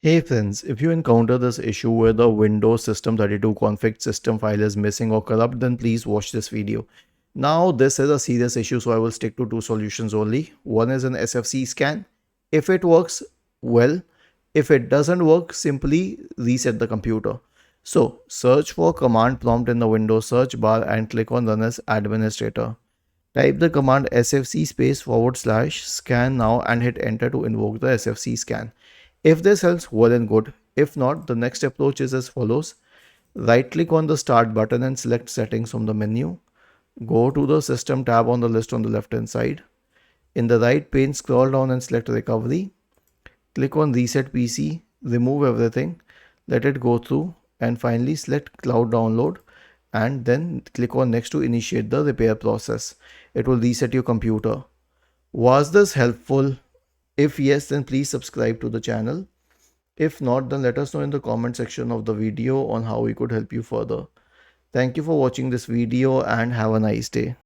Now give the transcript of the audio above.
Hey friends, if you encounter this issue where the Windows System32 config system file is missing or corrupt, then please watch this video. Now, this is a serious issue, so I will stick to two solutions only. One is an SFC scan. If it works, well. If it doesn't work, simply reset the computer. So, search for command prompt in the Windows search bar and click on Run as Administrator. Type the command sfc /scan now and hit enter to invoke the sfc scan. If this helps, well and good. If not, the next approach is as follows. Right click on the start button and select settings from the menu. Go to the system tab on the list on the left hand side. In the right pane, scroll down and select recovery. Click on reset PC, remove everything, let it go through, and finally select cloud download and then click on next to initiate the repair process. It will reset your computer. Was this helpful? If yes, then please subscribe to the channel. If not, then let us know in the comment section of the video on how we could help you further. Thank you for watching this video and have a nice day.